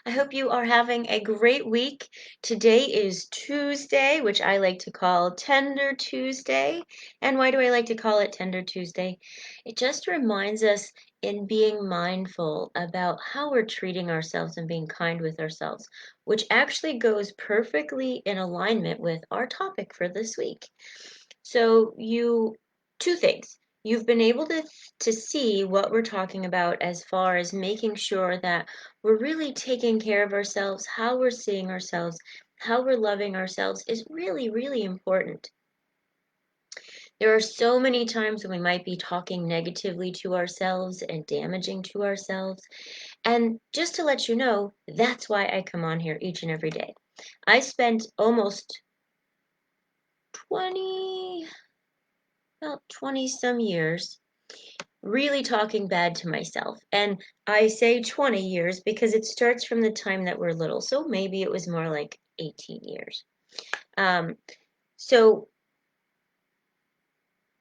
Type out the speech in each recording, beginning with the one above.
I hope you are having a great week. Today is Tuesday, which I like to call Tender Tuesday. And why do I like to call it Tender Tuesday? It just reminds us in being mindful about how we're treating ourselves and being kind with ourselves, which actually goes perfectly in alignment with our topic for this week. So two things. You've been able to see what we're talking about as far as making sure that we're really taking care of ourselves, how we're seeing ourselves, how we're loving ourselves is really, really important. There are so many times when we might be talking negatively to ourselves and damaging to ourselves. And just to let you know, that's why I come on here each and every day. I spent almost 20, about 20 some years really talking bad to myself. And I say 20 years because it starts from the time that we're little. So maybe it was more like 18 years. Um, so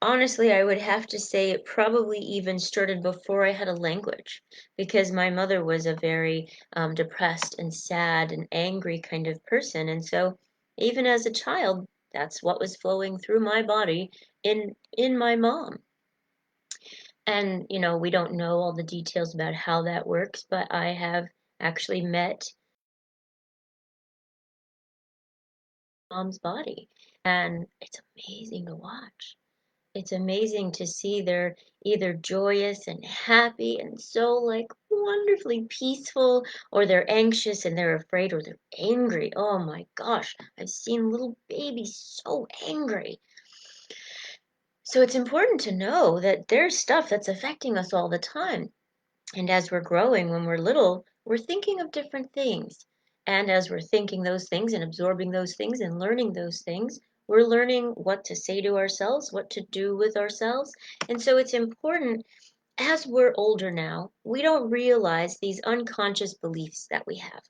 honestly, I would have to say it probably even started before I had a language because my mother was a very depressed and sad and angry kind of person. And so even as a child, that's what was flowing through my body in my mom. And, we don't know all the details about how that works, but I have actually met mom's body, and it's amazing to watch. It's amazing to see they're either joyous and happy and so like wonderfully peaceful, or they're anxious and they're afraid, or they're angry. Oh my gosh, I've seen little babies so angry. So it's important to know that there's stuff that's affecting us all the time. And as we're growing, when we're little, we're thinking of different things. And as we're thinking those things and absorbing those things and learning those things, we're learning what to say to ourselves, what to do with ourselves. And so it's important as we're older now, we don't realize these unconscious beliefs that we have.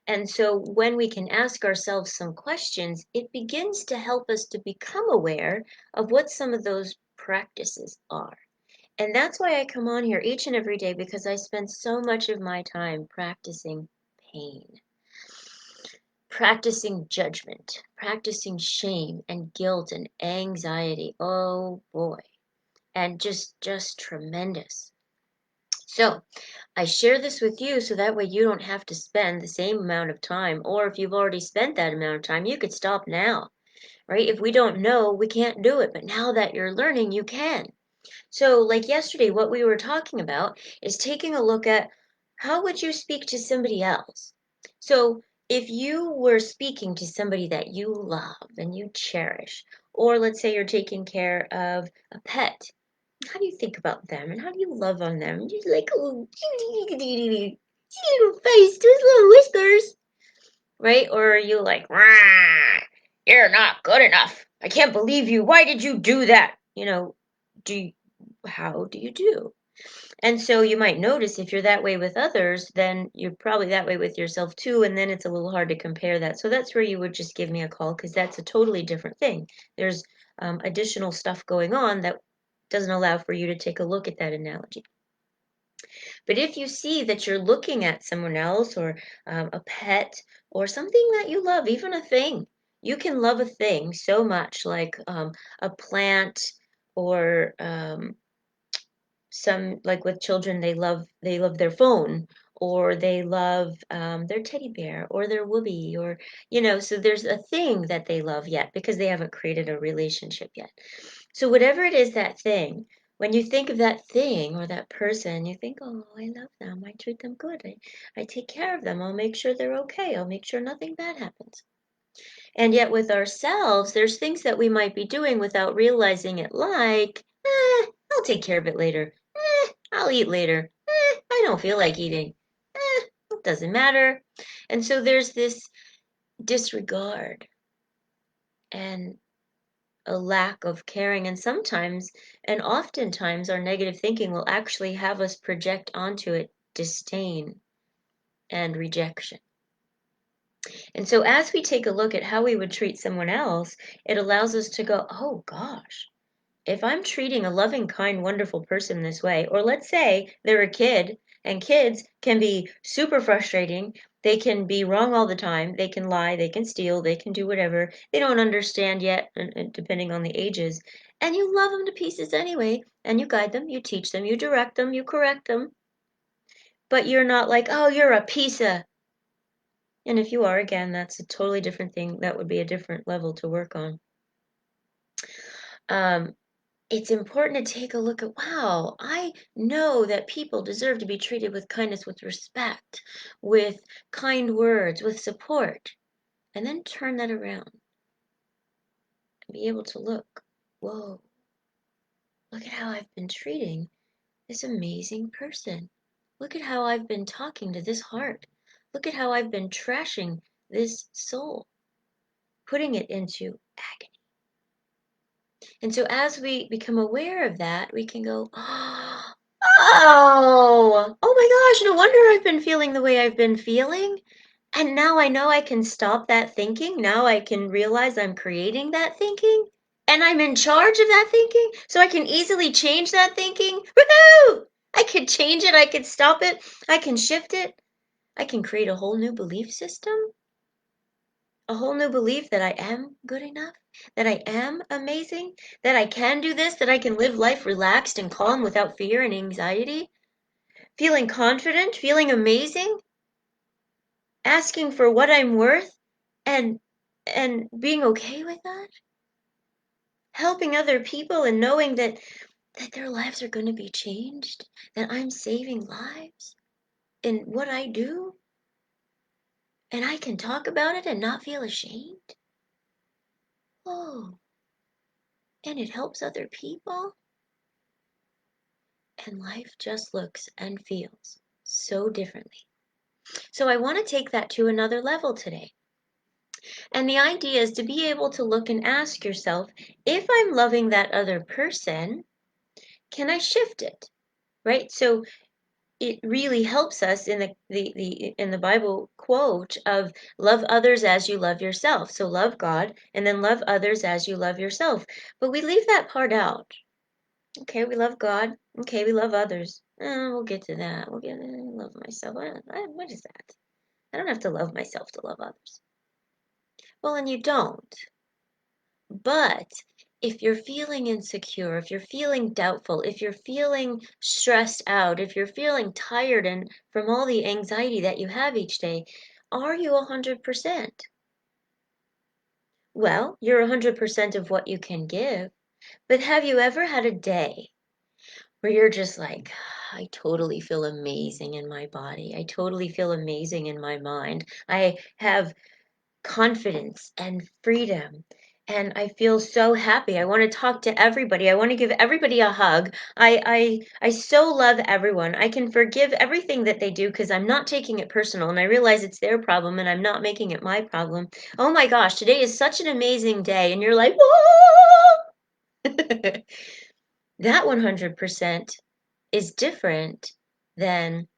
And so when we can ask ourselves some questions, it begins to help us to become aware of what some of those practices are. And that's why I come on here each and every day because I spend so much of my time practicing pain, practicing judgment, practicing shame and guilt and anxiety. Oh boy. And just tremendous. So, I share this with you so that way you don't have to spend the same amount of time, or if you've already spent that amount of time, you could stop now, right? If we don't know, we can't do it, but now that you're learning, you can. So, like yesterday, what we were talking about is taking a look at how would you speak to somebody else? So, if you were speaking to somebody that you love and you cherish, or let's say you're taking care of a pet, how do you think about them and how do you love on them? You're like, oh, little face, those little whiskers, right? Or are you like, rah, you're not good enough. I can't believe you. Why did you do that? Do you, how do you do? And so you might notice if you're that way with others, then you're probably that way with yourself too. And then it's a little hard to compare that. So that's where you would just give me a call because that's a totally different thing. There's additional stuff going on that doesn't allow for you to take a look at that analogy. But if you see that you're looking at someone else or a pet or something that you love, even a thing, you can love a thing so much, like a plant or some like with children they love their phone or they love their teddy bear or their whoopee or so there's a thing that they love yet because they haven't created a relationship yet. So whatever it is, that thing, when you think of that thing or that person, you think, oh, I love them, I treat them good, I take care of them, I'll make sure they're okay, I'll make sure nothing bad happens. And yet with ourselves, there's things that we might be doing without realizing it, like, I'll take care of it later. I'll eat later. I don't feel like eating. It doesn't matter. And so there's this disregard and a lack of caring. And sometimes, and oftentimes, our negative thinking will actually have us project onto it disdain and rejection. And so as we take a look at how we would treat someone else, it allows us to go, oh gosh, if I'm treating a loving, kind, wonderful person this way, or let's say they're a kid, and kids can be super frustrating, They can be wrong all the time. They can lie. They can steal. They can do whatever. They don't understand yet, and depending on the ages. And you love them to pieces anyway. And you guide them. You teach them. You direct them. You correct them. But you're not like, oh, you're a piece of. And if you are, again, that's a totally different thing. That would be a different level to work on. It's important to take a look at, wow, I know that people deserve to be treated with kindness, with respect, with kind words, with support. And then turn that around and be able to look, whoa, look at how I've been treating this amazing person. Look at how I've been talking to this heart. Look at how I've been trashing this soul, putting it into agony. And so as we become aware of that, we can go, oh, oh my gosh, no wonder I've been feeling the way I've been feeling. And now I know I can stop that thinking. Now I can realize I'm creating that thinking. And I'm in charge of that thinking. So I can easily change that thinking. Woohoo! I could change it. I could stop it. I can shift it. I can create a whole new belief system. A whole new belief that I am good enough, that I am amazing, that I can do this, that I can live life relaxed and calm without fear and anxiety, feeling confident, feeling amazing, asking for what I'm worth, and being okay with that, helping other people and knowing that their lives are going to be changed, that I'm saving lives in what I do, and I can talk about it and not feel ashamed. Oh, and it helps other people. And life just looks and feels so differently. So I want to take that to another level today. And the idea is to be able to look and ask yourself, if I'm loving that other person, can I shift it? Right? So it really helps us in the Bible quote of love others as you love yourself. So love God and then love others as you love yourself. But we leave that part out. Okay, we love God. Okay, we love others. We'll get to that. We'll get to love myself. What is that? I don't have to love myself to love others. Well, and you don't. But if you're feeling insecure, if you're feeling doubtful, if you're feeling stressed out, if you're feeling tired and from all the anxiety that you have each day, are you 100%? Well, you're 100% of what you can give. But have you ever had a day where you're just like, I totally feel amazing in my body. I totally feel amazing in my mind. I have confidence and freedom. And I feel so happy. I want to talk to everybody. I want to give everybody a hug. I so love everyone. I can forgive everything that they do because I'm not taking it personal and I realize it's their problem and I'm not making it my problem. Oh my gosh, today is such an amazing day. And you're like, whoa! That 100% is different than,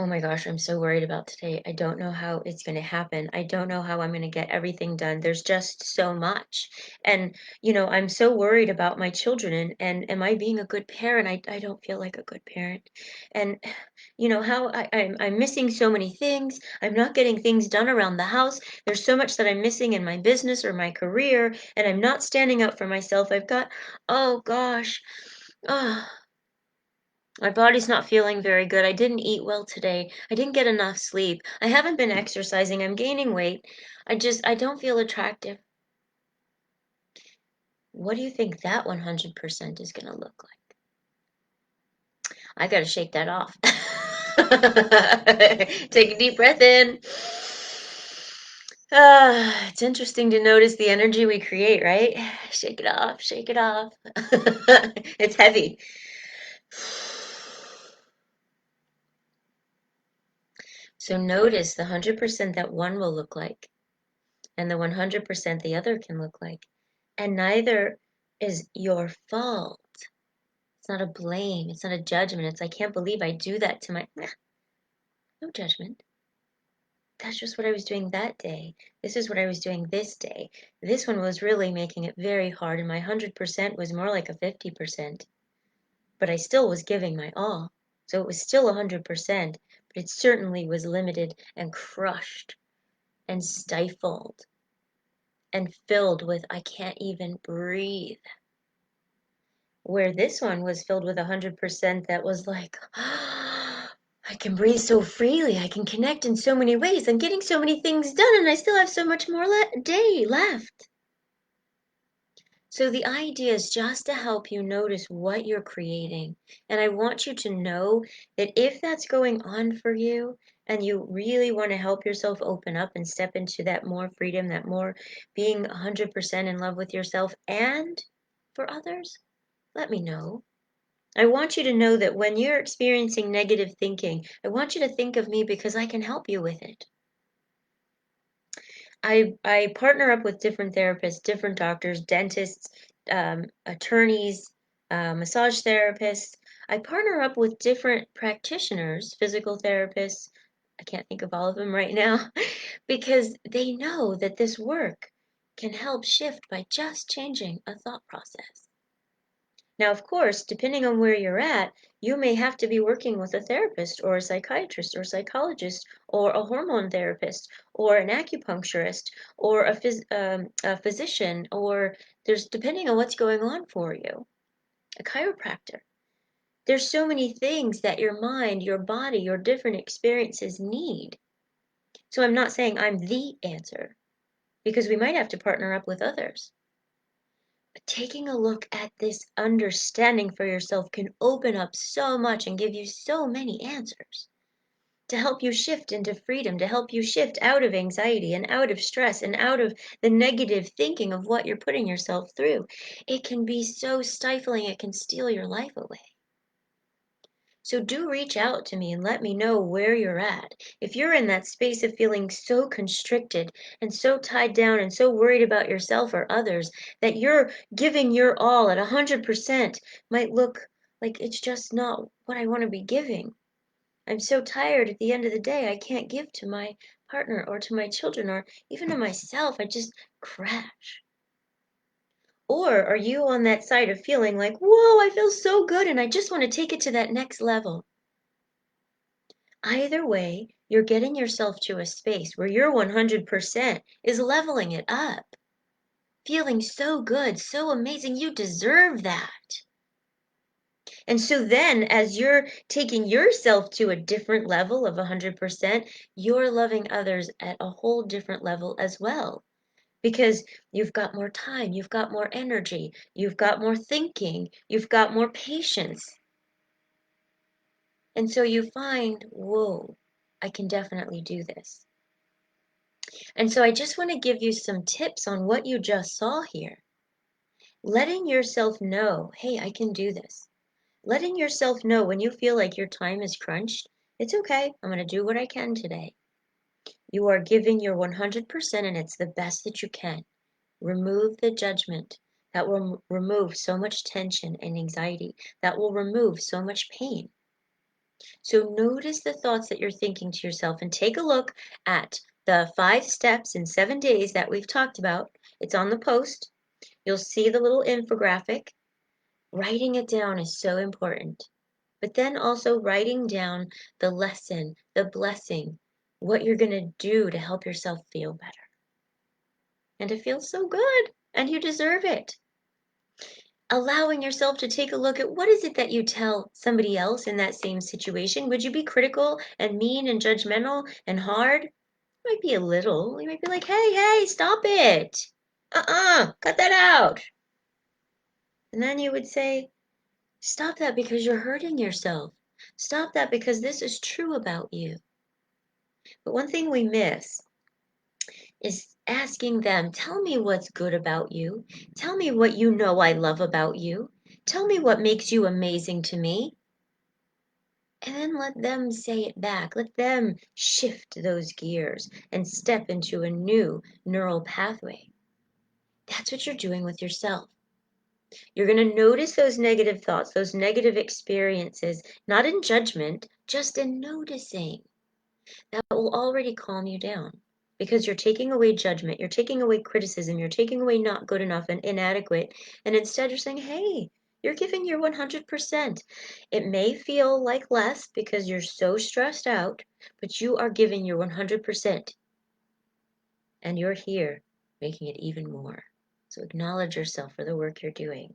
oh my gosh, I'm so worried about today. I don't know how it's going to happen. I don't know how I'm going to get everything done. There's just so much. And, I'm so worried about my children and am I being a good parent? I don't feel like a good parent. And, how I'm missing so many things. I'm not getting things done around the house. There's so much that I'm missing in my business or my career, and I'm not standing up for myself. I've got, oh gosh. Oh, my body's not feeling very good. I didn't eat well today. I didn't get enough sleep. I haven't been exercising. I'm gaining weight. I don't feel attractive. What do you think that 100% is going to look like? I got to shake that off. Take a deep breath in. It's interesting to notice the energy we create, right? Shake it off, shake it off. It's heavy. So notice the 100% that one will look like and the 100% the other can look like. And neither is your fault. It's not a blame. It's not a judgment. It's, I can't believe I do that to my, no judgment. That's just what I was doing that day. This is what I was doing this day. This one was really making it very hard, and my 100% was more like a 50%. But I still was giving my all. So it was still 100%, but but it certainly was limited and crushed and stifled and filled with, I can't even breathe. Where this one was filled with 100% that was like, I can breathe so freely, I can connect in so many ways, I'm getting so many things done, and I still have so much more day left. So the idea is just to help you notice what you're creating. And I want you to know that if that's going on for you and you really want to help yourself open up and step into that more freedom, that more being 100% in love with yourself and for others, let me know. I want you to know that when you're experiencing negative thinking, I want you to think of me because I can help you with it. I partner up with different therapists, different doctors, dentists, attorneys, massage therapists. I partner up with different practitioners, physical therapists. I can't think of all of them right now because they know that this work can help shift by just changing a thought process. Now, of course, depending on where you're at, you may have to be working with a therapist or a psychiatrist or psychologist or a hormone therapist or an acupuncturist or a physician, or there's, depending on what's going on for you, a chiropractor. There's so many things that your mind, your body, your different experiences need. So I'm not saying I'm the answer because we might have to partner up with others. Taking a look at this understanding for yourself can open up so much and give you so many answers to help you shift into freedom, to help you shift out of anxiety and out of stress and out of the negative thinking of what you're putting yourself through. It can be so stifling, it can steal your life away. So do reach out to me and let me know where you're at. If you're in that space of feeling so constricted and so tied down and so worried about yourself or others that you're giving your all at 100% might look like it's just not what I want to be giving. I'm so tired at the end of the day, I can't give to my partner or to my children or even to myself. I just crash. Or are you on that side of feeling like, whoa, I feel so good and I just want to take it to that next level? Either way, you're getting yourself to a space where your 100% is leveling it up, feeling so good, so amazing. You deserve that. And so then, as you're taking yourself to a different level of 100%, you're loving others at a whole different level as well. Because you've got more time, you've got more energy, you've got more thinking, you've got more patience. And so you find, whoa, I can definitely do this. And so I just want to give you some tips on what you just saw here. Letting yourself know, hey, I can do this. Letting yourself know when you feel like your time is crunched, it's okay. I'm going to do what I can today. You are giving your 100% and it's the best that you can. Remove the judgment. That will remove so much tension and anxiety. That will remove so much pain. So notice the thoughts that you're thinking to yourself and take a look at the 5 steps in 7 days that we've talked about. It's on the post. You'll see the little infographic. Writing it down is so important. But then also writing down the lesson, the blessing, what you're going to do to help yourself feel better. And it feels so good, and you deserve it. Allowing yourself to take a look at what is it that you tell somebody else in that same situation. Would you be critical and mean and judgmental and hard? Might be a little. You might be like, hey, stop it. Cut that out. And then you would say, stop that because you're hurting yourself. Stop that because this is true about you. But one thing we miss is asking them, tell me what's good about you. Tell me what you know I love about you. Tell me what makes you amazing to me. And then let them say it back. Let them shift those gears and step into a new neural pathway. That's what you're doing with yourself. You're going to notice those negative thoughts, those negative experiences, not in judgment, just in noticing. That will already calm you down because you're taking away judgment, you're taking away criticism, you're taking away not good enough and inadequate. And instead, you're saying, hey, You're giving your 100%. It may feel like less because you're so stressed out, but you are giving your 100%. And you're here making it even more. So acknowledge yourself for the work you're doing.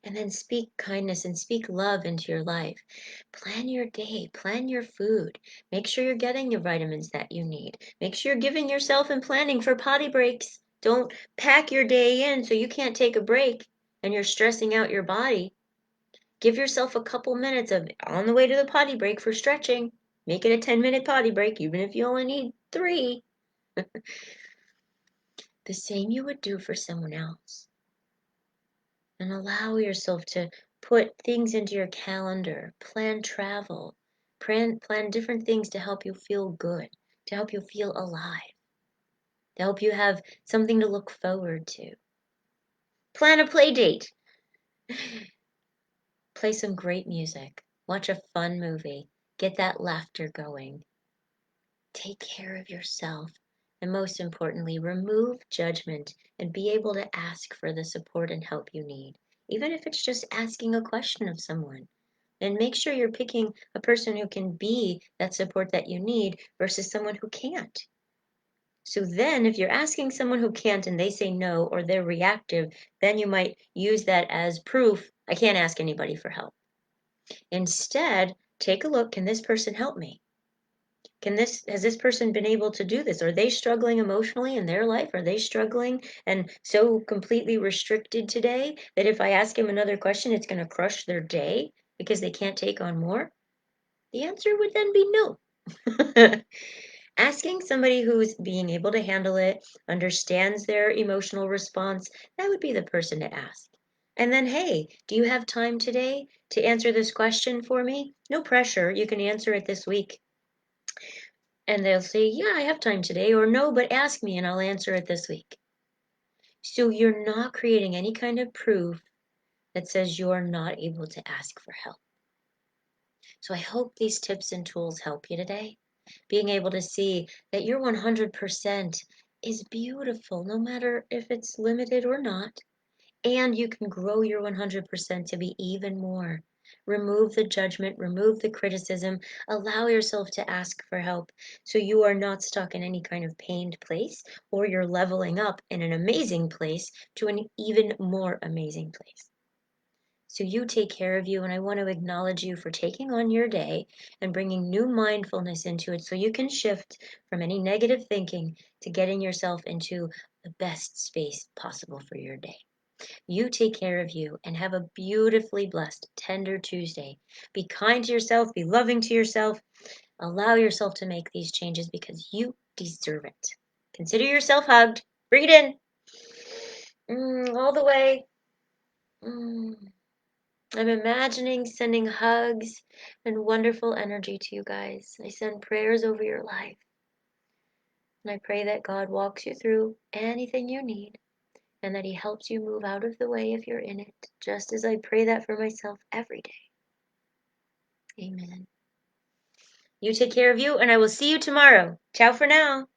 And then speak kindness and speak love into your life. Plan your day, plan your food. Make sure you're getting your vitamins that you need. Make sure you're giving yourself and planning for potty breaks. Don't pack your day in so you can't take a break and you're stressing out your body. Give yourself a couple minutes of on the way to the potty break for stretching. Make it a 10-minute potty break, even if you only need 3. The same you would do for someone else. And allow yourself to put things into your calendar, plan travel, plan different things to help you feel good, to help you feel alive, to help you have something to look forward to. Plan a play date. Play some great music. Watch a fun movie. Get that laughter going. Take care of yourself. And most importantly, remove judgment and be able to ask for the support and help you need, even if it's just asking a question of someone. And make sure you're picking a person who can be that support that you need versus someone who can't. So then if you're asking someone who can't and they say no or they're reactive, then you might use that as proof, I can't ask anybody for help. Instead, take a look, can this person help me? Has this person been able to do this? Are they struggling emotionally in their life? Are they struggling and so completely restricted today that if I ask him another question, it's going to crush their day because they can't take on more? The answer would then be no. Asking somebody who's being able to handle it, understands their emotional response, that would be the person to ask. And then, hey, do you have time today to answer this question for me? No pressure. You can answer it this week. And they'll say, yeah, I have time today, or no, but ask me and I'll answer it this week. So you're not creating any kind of proof that says you're not able to ask for help. So I hope these tips and tools help you today. Being able to see that your 100% is beautiful, no matter if it's limited or not. And you can grow your 100% to be even more. Remove the judgment, remove the criticism, allow yourself to ask for help so you are not stuck in any kind of pained place, or you're leveling up in an amazing place to an even more amazing place. So you take care of you, and I want to acknowledge you for taking on your day and bringing new mindfulness into it so you can shift from any negative thinking to getting yourself into the best space possible for your day. You take care of you and have a beautifully blessed, tender Tuesday. Be kind to yourself, be loving to yourself. Allow yourself to make these changes because you deserve it. Consider yourself hugged. Breathe in. All the way. I'm imagining sending hugs and wonderful energy to you guys. I send prayers over your life. And I pray that God walks you through anything you need and that He helps you move out of the way if you're in it, just as I pray that for myself every day. Amen. You take care of you, and I will see you tomorrow. Ciao for now.